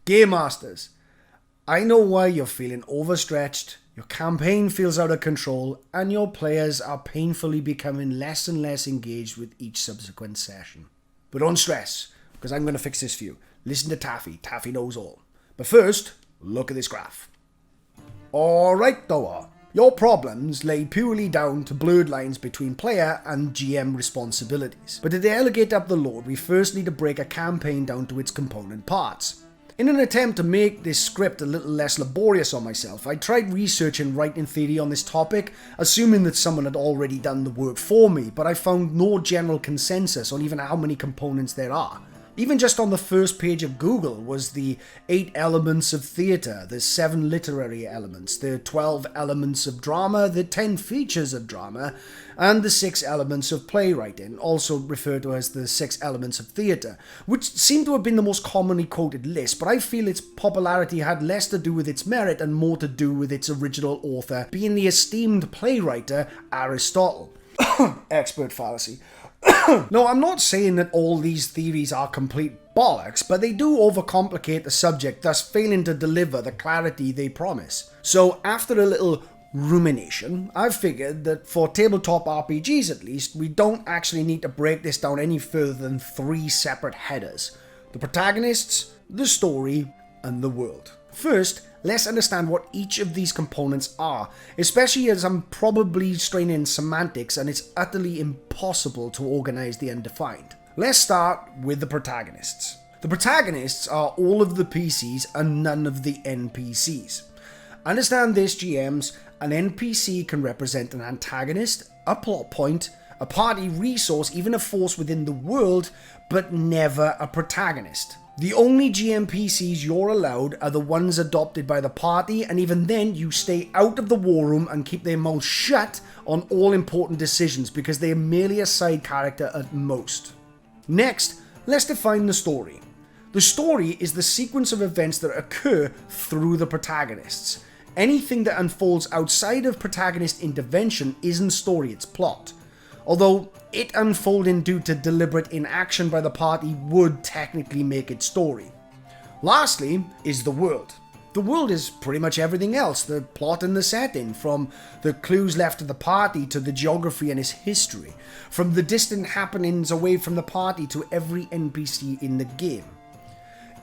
Game Masters, I know why you're feeling overstretched, your campaign feels out of control, and your players are painfully becoming less and less engaged with each subsequent session. But don't stress, because I'm going to fix this for you. Listen to Taffy. Taffy knows all. But first, look at this graph. Alright though, your problems lay purely down to blurred lines between player and GM responsibilities. But to delegate up the load, we first need to break a campaign down to its component parts. In an attempt to make this script a little less laborious on myself, I tried researching writing theory on this topic, assuming that someone had already done the work for me, but I found no general consensus on even how many components there are. Even just on the first page of Google was the 8 elements of theatre, the 7 literary elements, the 12 elements of drama, the 10 features of drama, and the 6 elements of playwriting, also referred to as the 6 elements of theatre, which seemed to have been the most commonly quoted list, but I feel its popularity had less to do with its merit and more to do with its original author being the esteemed playwright Aristotle. Expert fallacy. No, I'm not saying that all these theories are complete bollocks, but they do overcomplicate the subject, thus failing to deliver the clarity they promise. So after a little rumination, I've figured that for tabletop RPGs at least, we don't actually need to break this down any further than 3 separate headers: the protagonists, the story, and the world. First, let's understand what each of these components are, especially as I'm probably straining semantics and it's utterly impossible to organize the undefined. Let's start with the protagonists. The protagonists are all of the PCs and none of the NPCs. Understand this, GMs, an NPC can represent an antagonist, a plot point, a party resource, even a force within the world, but never a protagonist. The only GM PCs you're allowed are the ones adopted by the party, and even then you stay out of the war room and keep their mouths shut on all important decisions because they are merely a side character at most. Next, let's define the story. The story is the sequence of events that occur through the protagonists. Anything that unfolds outside of protagonist intervention isn't story, it's plot. Although it unfolding due to deliberate inaction by the party would technically make it story. Lastly is the world. The world is pretty much everything else, the plot and the setting, from the clues left to the party to the geography and its history, from the distant happenings away from the party to every NPC in the game.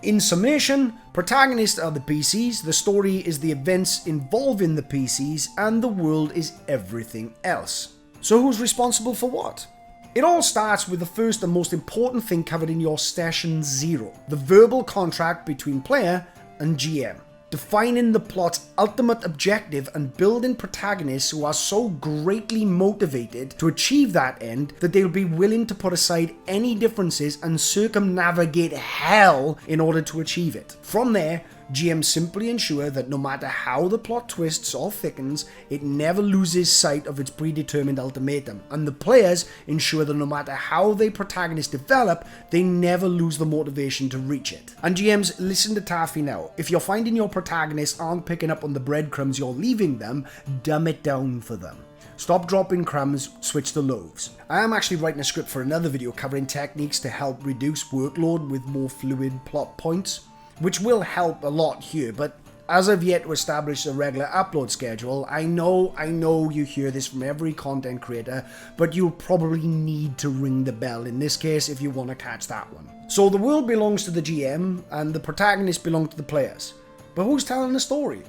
In summation, protagonists are the PCs, the story is the events involving the PCs, and the world is everything else. So who's responsible for what? It all starts with the first and most important thing covered in your session 0, the verbal contract between player and GM. Defining the plot's ultimate objective and building protagonists who are so greatly motivated to achieve that end that they'll be willing to put aside any differences and circumnavigate hell in order to achieve it. From there, GM simply ensure that no matter how the plot twists or thickens, it never loses sight of its predetermined ultimatum, and the players ensure that no matter how their protagonists develop, they never lose the motivation to reach it. And GMs, listen to Taffy now. If you're finding your protagonists aren't picking up on the breadcrumbs you're leaving them, dumb it down for them. Stop dropping crumbs, switch to loaves. I am actually writing a script for another video covering techniques to help reduce workload with more fluid plot points, which will help a lot here, but as I've yet to establish a regular upload schedule, I know you hear this from every content creator, but you'll probably need to ring the bell in this case if you want to catch that one. So the world belongs to the GM, and the protagonists belong to the players. But who's telling the story?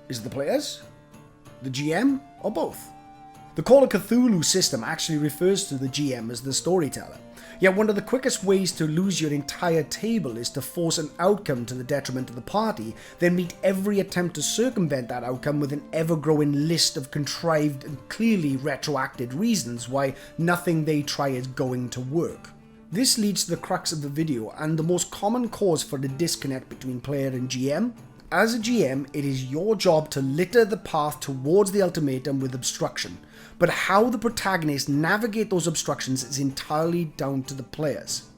Is it the players, the GM, or both? The Call of Cthulhu system actually refers to the GM as the storyteller. Yet one of the quickest ways to lose your entire table is to force an outcome to the detriment of the party, then meet every attempt to circumvent that outcome with an ever-growing list of contrived and clearly retroacted reasons why nothing they try is going to work. This leads to the crux of the video and the most common cause for the disconnect between player and GM. As a GM, it is your job to litter the path towards the ultimatum with obstruction, but how the protagonists navigate those obstructions is entirely down to the players.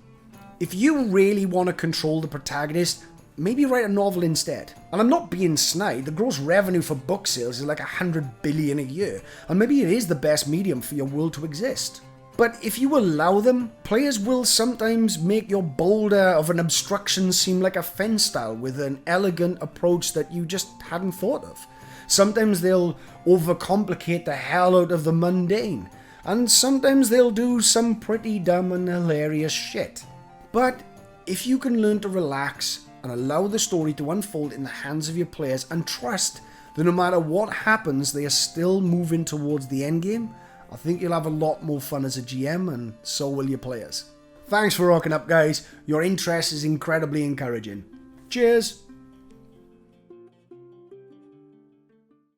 If you really want to control the protagonist, maybe write a novel instead. And I'm not being snide, the gross revenue for book sales is like 100 billion a year, and maybe it is the best medium for your world to exist. But if you allow them, players will sometimes make your boulder of an obstruction seem like a fence style with an elegant approach that you just hadn't thought of. Sometimes they'll overcomplicate the hell out of the mundane, and sometimes they'll do some pretty dumb and hilarious shit. But if you can learn to relax and allow the story to unfold in the hands of your players and trust that no matter what happens, they are still moving towards the endgame, I think you'll have a lot more fun as a GM, and so will your players. Thanks for rocking up, guys. Your interest is incredibly encouraging. Cheers!